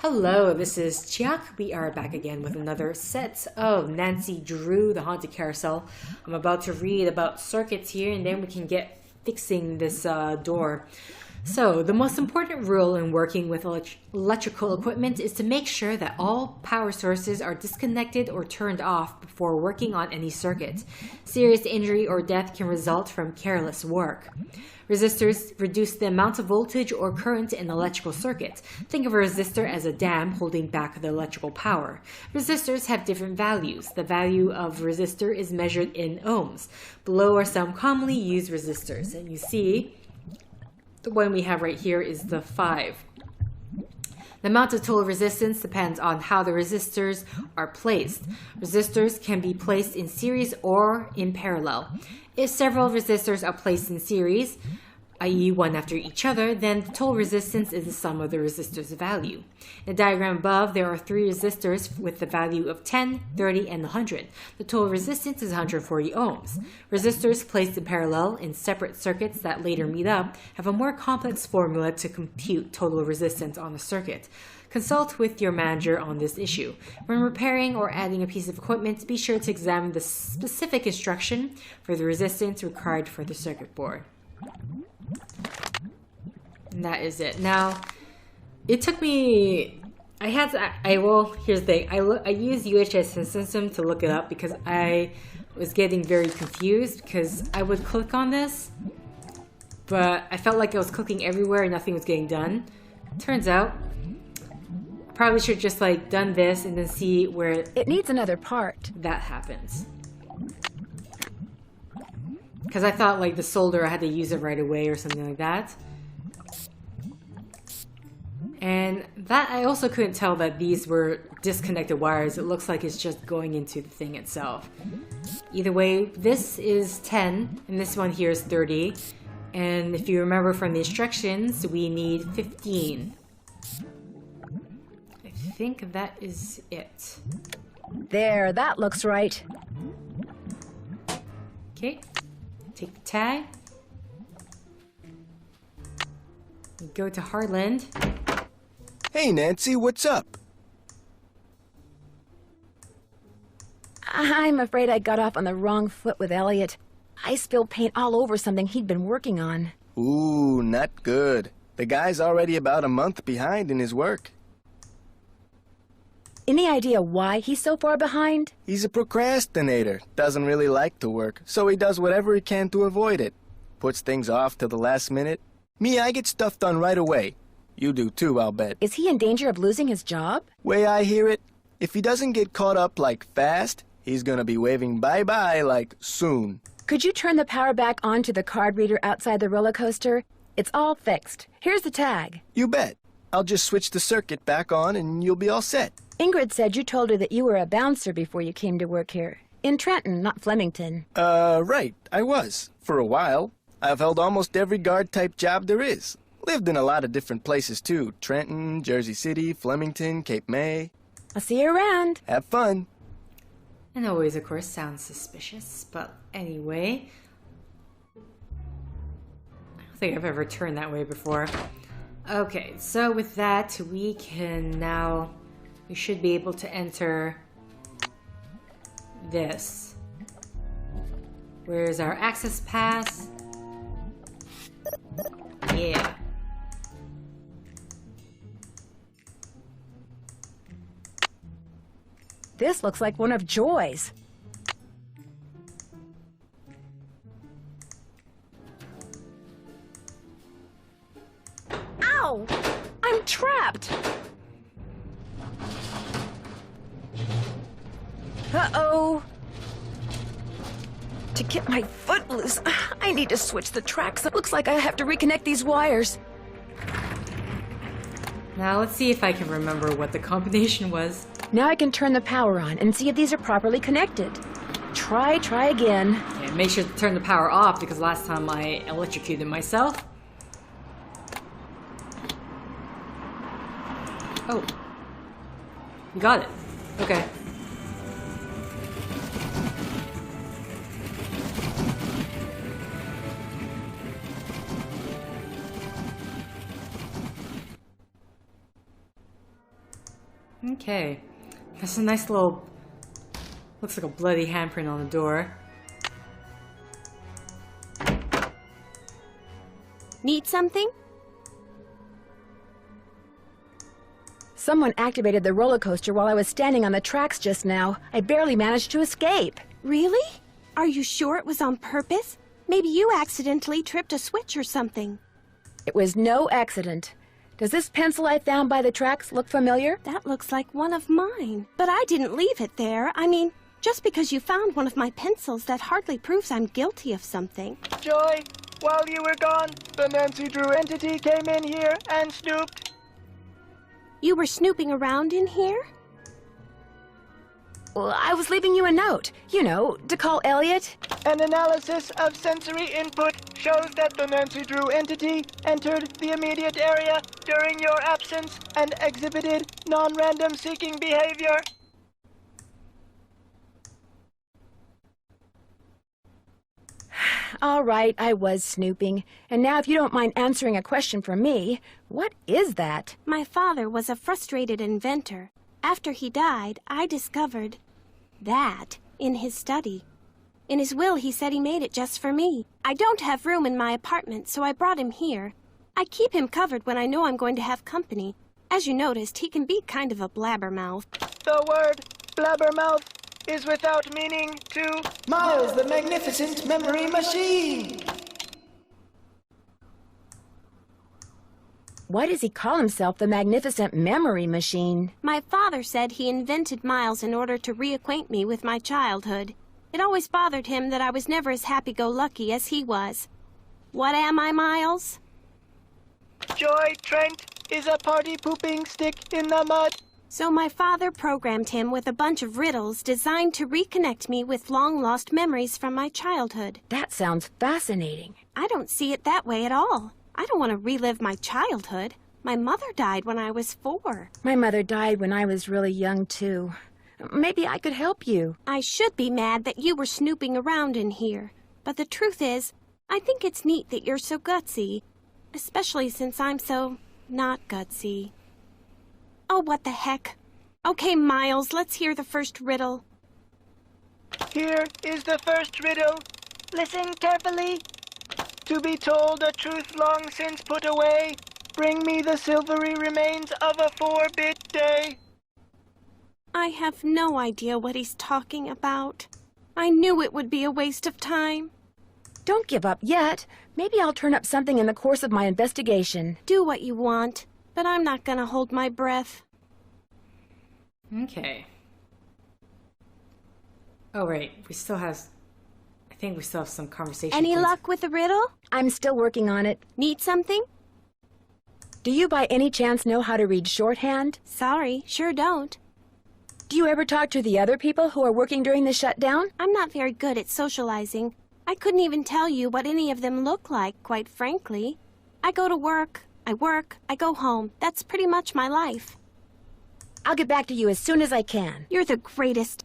Hello, this is Chiak. We are back again with another set of Nancy Drew, the Haunted Carousel. I'm about to read about circuits here and then we can get fixing this door. So, the most important rule in working with electrical equipment is to make sure that all power sources are disconnected or turned off before working on any circuit. Serious injury or death can result from careless work. Resistors reduce the amount of voltage or current in electrical circuits. Think of a resistor as a dam holding back the electrical power. Resistors have different values. The value of resistor is measured in ohms. Below are some commonly used resistors. And you see, the one we have right here is the 5. The amount of total resistance depends on how the resistors are placed. Resistors can be placed in series or in parallel. If several resistors are placed in series, i.e. one after each other, then the total resistance is the sum of the resistors' value. In the diagram above, there are 3 resistors with the value of 10, 30, and 100. The total resistance is 140 ohms. Resistors placed in parallel in separate circuits that later meet up have a more complex formula to compute total resistance on a circuit. Consult with your manager on this issue. When repairing or adding a piece of equipment, be sure to examine the specific instruction for the resistance required for the circuit board. And that is it. Now, it took me, here's the thing. I used UHS system to look it up because I was getting very confused because I would click on this, but I felt like I was clicking everywhere and nothing was getting done. Turns out, probably should just like done this and then see where it needs another part. That happens. Because I thought like the solder I had to use it right away or something like that. And that I also couldn't tell that these were disconnected wires. It looks like it's just going into the thing itself. Either way, this is 10 and this one here is 30. And if you remember from the instructions, we need 15. I think that is it. There, that looks right. Okay, take the tag. We go to Heartland. Hey Nancy, what's up? I'm afraid I got off on the wrong foot with Elliot. I spilled paint all over something he'd been working on. Ooh, not good. The guy's already about a month behind in his work. Any idea why he's so far behind? He's a procrastinator. Doesn't really like to work, so he does whatever he can to avoid it. Puts things off till the last minute. Me, I get stuff done right away. You do too, I'll bet. Is he in danger of losing his job? Way I hear it, if he doesn't get caught up like fast, he's gonna be waving bye-bye like soon. Could you turn the power back on to the card reader outside the roller coaster? It's all fixed. Here's the tag. You bet. I'll just switch the circuit back on and you'll be all set. Ingrid said you told her that you were a bouncer before you came to work here. In Trenton, not Flemington. Right. I was. For a while. I've held almost every guard-type job there is. Lived in a lot of different places, too. Trenton, Jersey City, Flemington, Cape May. I'll see you around. Have fun. And always, of course, sounds suspicious. But anyway, I don't think I've ever turned that way before. Okay, so with that, we should be able to enter this. Where's our access pass? Yeah. This looks like one of Joy's. Ow! I'm trapped! Uh-oh! To get my foot loose, I need to switch the tracks. It looks like I have to reconnect these wires. Now let's see if I can remember what the combination was. Now I can turn the power on and see if these are properly connected. Try again. Okay, make sure to turn the power off because last time I electrocuted myself. Oh. You got it. Okay. Okay. That's a nice little... Looks like a bloody handprint on the door. Need something? Someone activated the roller coaster while I was standing on the tracks just now. I barely managed to escape. Really? Are you sure it was on purpose? Maybe you accidentally tripped a switch or something. It was no accident. Does this pencil I found by the tracks look familiar? That looks like one of mine. But I didn't leave it there. I mean, just because you found one of my pencils, that hardly proves I'm guilty of something. Joy, while you were gone, the Nancy Drew entity came in here and snooped. You were snooping around in here? Well, I was leaving you a note. You know, to call Elliot. An analysis of sensory input shows that the Nancy Drew entity entered the immediate area during your absence and exhibited non-random seeking behavior. All right, I was snooping. And now if you don't mind answering a question for me, what is that? My father was a frustrated inventor. After he died, I discovered that in his study. In his will, he said he made it just for me. I don't have room in my apartment, so I brought him here. I keep him covered when I know I'm going to have company. As you noticed, he can be kind of a blabbermouth. The word blabbermouth is without meaning to Miles the Magnificent Memory Machine. Why does he call himself the Magnificent Memory Machine? My father said he invented Miles in order to reacquaint me with my childhood. It always bothered him that I was never as happy-go-lucky as he was. What am I, Miles? Joy Trent is a party-pooping stick in the mud. So my father programmed him with a bunch of riddles designed to reconnect me with long-lost memories from my childhood. That sounds fascinating. I don't see it that way at all. I don't want to relive my childhood. My mother died when I was 4. My mother died when I was really young, too. Maybe I could help you. I should be mad that you were snooping around in here. But the truth is, I think it's neat that you're so gutsy. Especially since I'm so not gutsy. Oh, what the heck. Okay, Miles, let's hear the first riddle. Here is the first riddle. Listen carefully. To be told a truth long since put away, bring me the silvery remains of a 4-bit day. I have no idea what he's talking about. I knew it would be a waste of time. Don't give up yet. Maybe I'll turn up something in the course of my investigation. Do what you want, but I'm not gonna hold my breath. Okay. Oh, right. I think we still have some conversation. Any points. luck with the riddle? I'm still working on it. Need something? Do you by any chance know how to read shorthand? Sorry, sure don't. Do you ever talk to the other people who are working during the shutdown? I'm not very good at socializing. I couldn't even tell you what any of them look like, quite frankly. I go to work, I go home. That's pretty much my life. I'll get back to you as soon as I can. You're the greatest.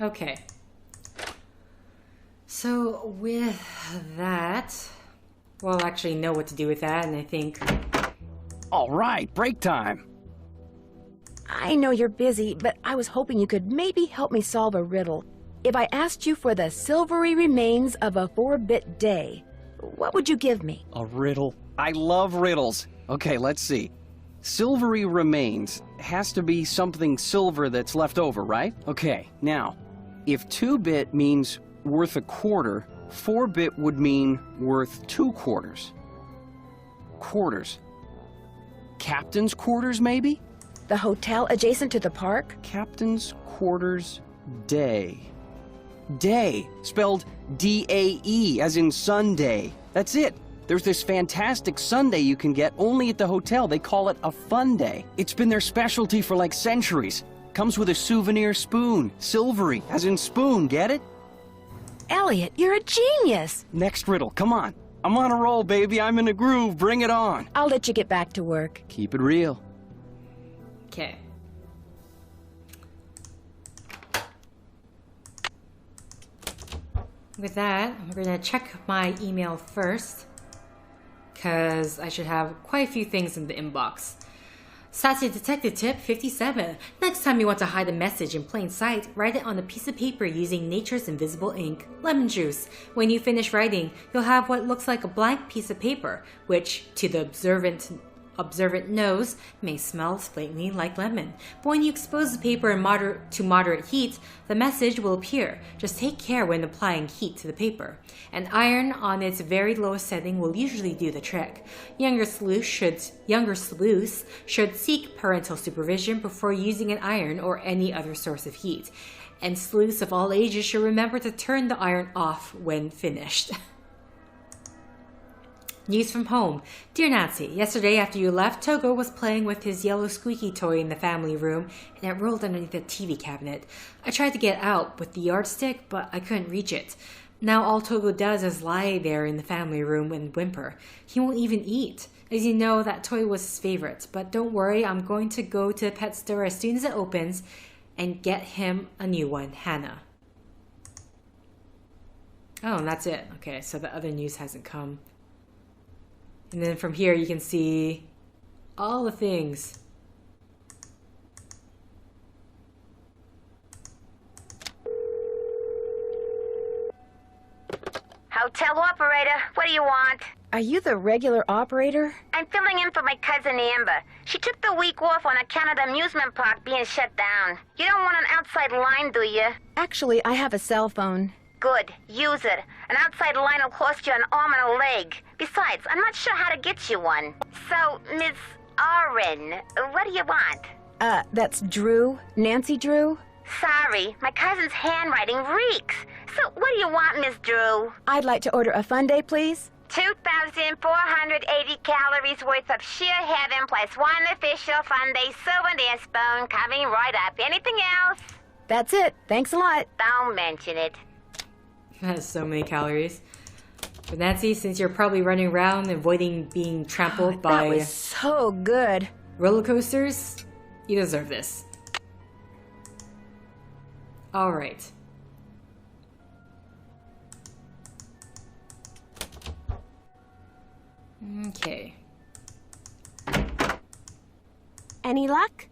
Okay. So with that, we'll actually know what to do with that, and I think... All right, break time. I know you're busy, but I was hoping you could maybe help me solve a riddle. If I asked you for the silvery remains of a 4-bit day, what would you give me? A riddle. I love riddles. Okay, let's see. Silvery remains has to be something silver that's left over, right? Okay, now, if 2-bit means worth a quarter, 4-bit would mean worth 2 quarters. Quarters. Captain's quarters, maybe? The hotel adjacent to the park? Captain's quarters day. Day, spelled D-A-E, as in Sunday. That's it. There's this fantastic sundae you can get only at the hotel. They call it a fun day. It's been their specialty for like centuries. Comes with a souvenir spoon. Silvery, as in spoon, get it? Elliot, you're a genius! Next riddle, come on. I'm on a roll, baby. I'm in a groove. Bring it on. I'll let you get back to work. Keep it real. Okay. With that, we're going to check my email first, because I should have quite a few things in the inbox. Sassy Detective Tip 57. Next time you want to hide a message in plain sight, write it on a piece of paper using nature's invisible ink, lemon juice. When you finish writing, you'll have what looks like a blank piece of paper, which, to the observant nose, may smell slightly like lemon. But when you expose the paper in moderate heat, the message will appear. Just take care when applying heat to the paper. An iron on its very lowest setting will usually do the trick. Younger sleuths should seek parental supervision before using an iron or any other source of heat. And sleuths of all ages should remember to turn the iron off when finished. News from home. Dear Nancy, yesterday after you left, Togo was playing with his yellow squeaky toy in the family room and it rolled underneath the TV cabinet. I tried to get out with the yardstick, but I couldn't reach it. Now all Togo does is lie there in the family room and whimper. He won't even eat. As you know, that toy was his favorite, but don't worry, I'm going to go to the pet store as soon as it opens and get him a new one, Hannah. Oh, and that's it. Okay, so the other news hasn't come. And then from here you can see all the things. Hotel operator, what do you want? Are you the regular operator? I'm filling in for my cousin Amber. She took the week off on account of the amusement park being shut down. You don't want an outside line, do you? Actually, I have a cell phone. Good, use it. An outside line will cost you an arm and a leg. Besides, I'm not sure how to get you one. So, Miss Oren, what do you want? That's Drew. Nancy Drew? Sorry, my cousin's handwriting reeks. So, what do you want, Miss Drew? I'd like to order a Funday, please. 2,480 calories worth of sheer heaven plus one official Funday souvenir spoon coming right up. Anything else? That's it. Thanks a lot. Don't mention it. That has so many calories. But Nancy, since you're probably running around avoiding being trampled by That was so good. roller coasters, you deserve this. Alright. Okay. Any luck?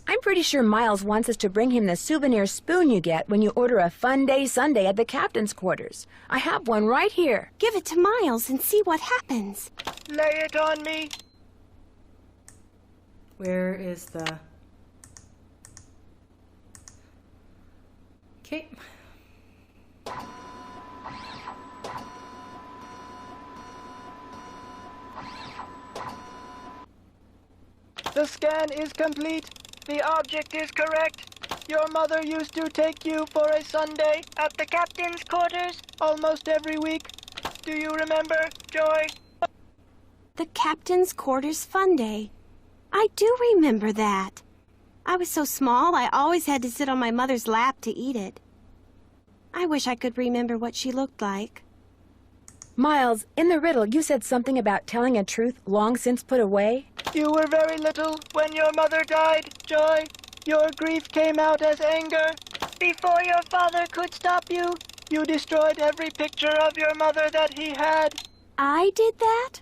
I'm pretty sure Miles wants us to bring him the souvenir spoon you get when you order a Fun Day Sunday at the captain's quarters. I have one right here. Give it to Miles and see what happens. Lay it on me. Where is the... Okay. The scan is complete. The object is correct. Your mother used to take you for a Sunday at the captain's quarters almost every week. Do you remember, Joy? The captain's quarters fun day. I do remember that. I was so small, I always had to sit on my mother's lap to eat it. I wish I could remember what she looked like. Miles, in the riddle, you said something about telling a truth long since put away. You were very little when your mother died, Joy. Your grief came out as anger. Before your father could stop you, you destroyed every picture of your mother that he had. I did that?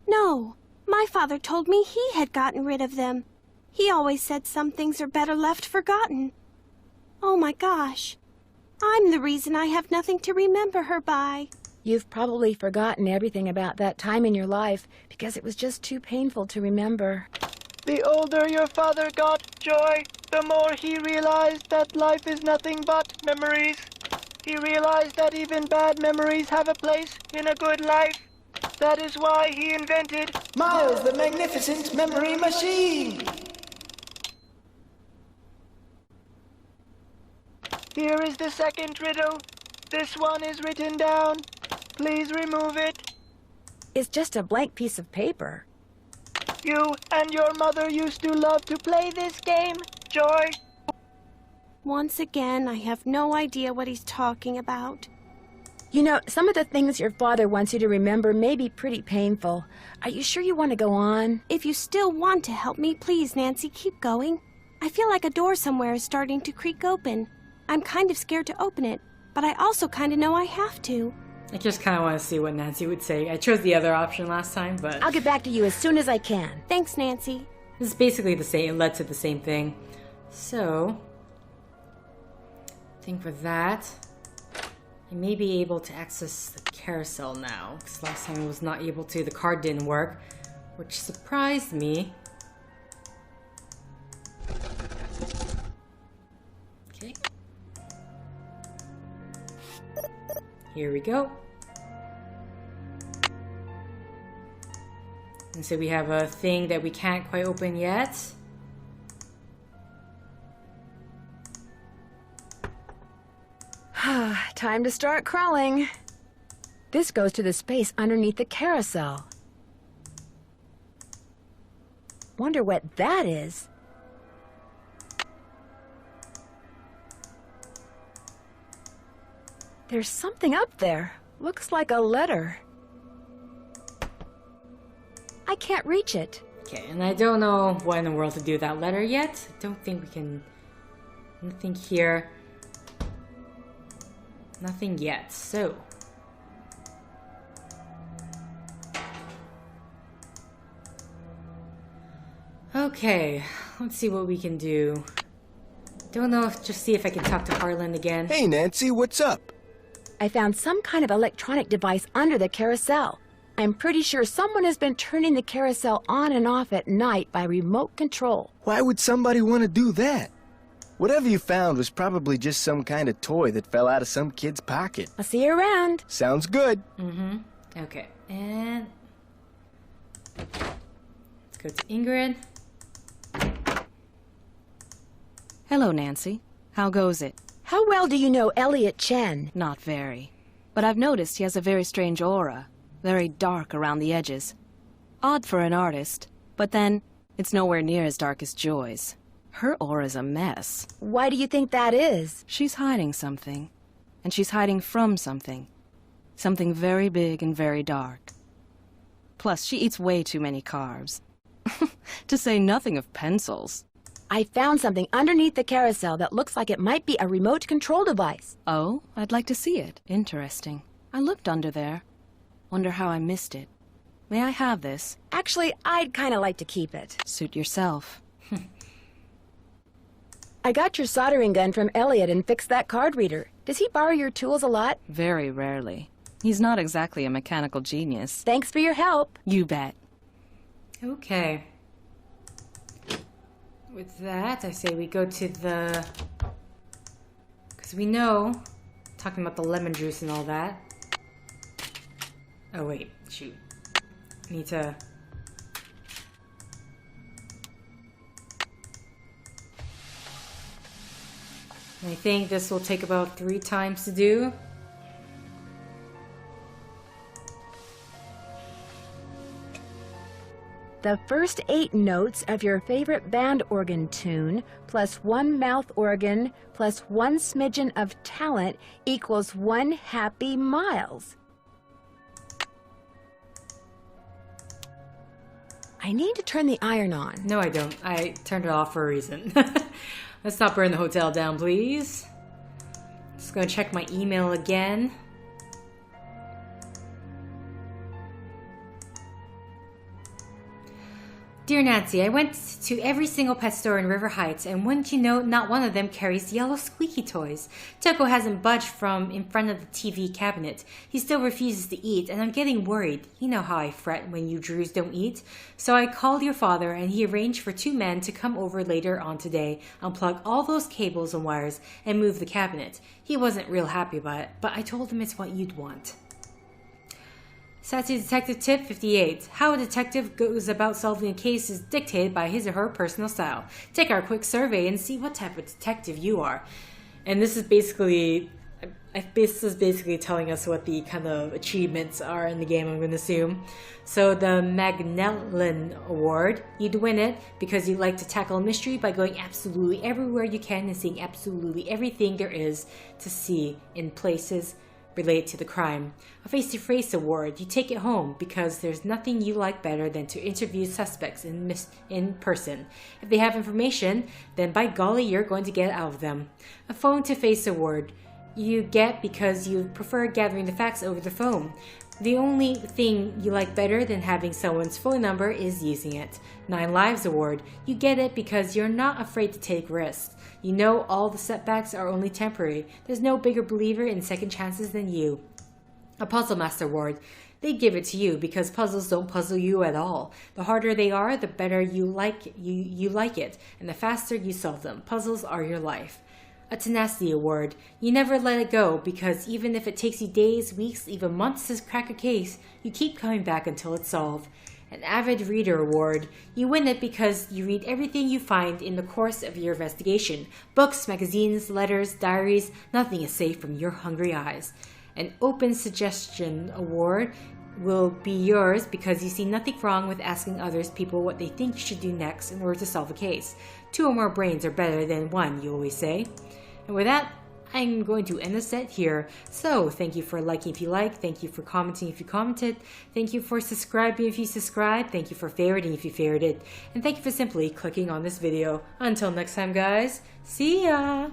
No, my father told me he had gotten rid of them. He always said some things are better left forgotten. Oh my gosh. I'm the reason I have nothing to remember her by. You've probably forgotten everything about that time in your life because it was just too painful to remember. The older your father got, Joy, the more he realized that life is nothing but memories. He realized that even bad memories have a place in a good life. That is why he invented Miles the Magnificent Memory Machine. Here is the second riddle. This one is written down. Please remove it. It's just a blank piece of paper. You and your mother used to love to play this game, Joy. Once again, I have no idea what he's talking about. You know, some of the things your father wants you to remember may be pretty painful. Are you sure you want to go on? If you still want to help me, please, Nancy, keep going. I feel like a door somewhere is starting to creak open. I'm kind of scared to open it, but I also kind of know I have to. I just kind of want to see what Nancy would say. I chose the other option last time, but... I'll get back to you as soon as I can. Thanks, Nancy. This is basically the same, it led to the same thing. So, I think for that, I may be able to access the carousel now. Because last time I was not able to, the card didn't work, which surprised me. Okay. Here we go. And so we have a thing that we can't quite open yet. Time to start crawling. This goes to the space underneath the carousel. Wonder what that is. There's something up there. Looks like a letter. I can't reach it. Okay, and I don't know what in the world to do with that letter yet. I don't think we can... Nothing here. Nothing yet, so... Okay, let's see what we can do. Don't know if... Just see if I can talk to Harlan again. Hey, Nancy, what's up? I found some kind of electronic device under the carousel. I'm pretty sure someone has been turning the carousel on and off at night by remote control. Why would somebody want to do that? Whatever you found was probably just some kind of toy that fell out of some kid's pocket. I'll see you around. Sounds good. Okay, and... Let's go to Ingrid. Hello, Nancy. How goes it? How well do you know Elliot Chen? Not very. But I've noticed he has a very strange aura. Very dark around the edges. Odd for an artist, but then it's nowhere near as dark as Joy's. Her aura's a mess. Why do you think that is? She's hiding something. And she's hiding from something. Something very big and very dark. Plus, she eats way too many carbs. To say nothing of pencils. I found something underneath the carousel that looks like it might be a remote control device. Oh, I'd like to see it. Interesting. I looked under there. Wonder how I missed it. May I have this? Actually, I'd kind of like to keep it. Suit yourself. I got your soldering gun from Elliot and fixed that card reader. Does he borrow your tools a lot? Very rarely. He's not exactly a mechanical genius. Thanks for your help. You bet. Okay. With that, I say we go to the... Because we know, talking about the lemon juice and all that. Oh wait, shoot. I need to... I think this will take about 3 times to do. The first 8 notes of your favorite band organ tune, plus 1 mouth organ, plus 1 smidgen of talent equals 1 happy miles. I need to turn the iron on. No, I don't. I turned it off for a reason. Let's not burn the hotel down, please. Just gonna check my email again. Dear Nancy, I went to every single pet store in River Heights, and wouldn't you know, not one of them carries yellow squeaky toys. Toko hasn't budged from in front of the TV cabinet. He still refuses to eat, and I'm getting worried. You know how I fret when you Drews don't eat. So I called your father, and he arranged for 2 men to come over later on today, unplug all those cables and wires, and move the cabinet. He wasn't real happy about it, but I told him it's what you'd want. Sassy Detective Tip 58. How a detective goes about solving a case is dictated by his or her personal style. Take our quick survey and see what type of detective you are. And this is basically telling us what the kind of achievements are in the game, I'm going to assume. So the Magnellin Award, you'd win it because you like to tackle a mystery by going absolutely everywhere you can and seeing absolutely everything there is to see in places related to the crime. A face-to-face award, you take it home because there's nothing you like better than to interview suspects in person. If they have information, then by golly, you're going to get it out of them. A phone-to-face award, you get because you prefer gathering the facts over the phone. The only thing you like better than having someone's phone number is using it. 9 Lives Award. You get it because you're not afraid to take risks. You know all the setbacks are only temporary. There's no bigger believer in second chances than you. A Puzzle Master Award. They give it to you because puzzles don't puzzle you at all. The harder they are, the better you like it, and the faster you solve them. Puzzles are your life. A Tenacity Award. You never let it go because even if it takes you days, weeks, even months to crack a case, you keep coming back until it's solved. An Avid Reader Award. You win it because you read everything you find in the course of your investigation. Books, magazines, letters, diaries, nothing is safe from your hungry eyes. An Open Suggestion Award will be yours because you see nothing wrong with asking people what they think you should do next in order to solve a case. 2 or more brains are better than 1, you always say. And with that, I'm going to end the set here. So, thank you for liking if you like, thank you for commenting if you commented, thank you for subscribing if you subscribed, thank you for favoriting if you favorited, and thank you for simply clicking on this video. Until next time guys, see ya!